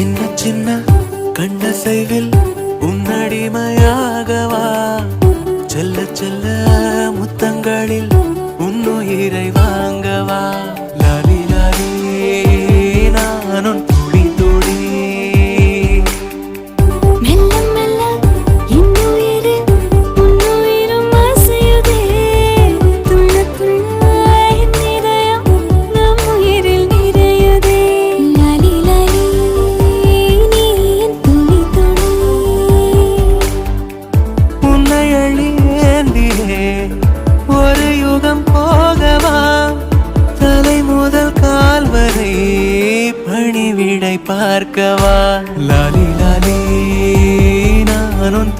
சின்ன சின்ன கண்ணசைவில் உன்னடிமையாகவா செல்ல செல்ல முத்தங்களில் உன்னுயிரை வாங்கவா லாலி லாலி நானும் துடி துடி மெல்ல மெல்ல இன்னுயிரு உன்னுயிரும் அசையுதே துள்ள துள்ள என் இதயம் நம் உயிரில் நிறையுதே லாலி லாலி நீ என் துளி துளி உன்னை அழியேந்தியே ஒரு யுகம் போகவா தலை முதல் கால் வரை பணிவிடை பார்க்கவா லாலி லாலி நானும்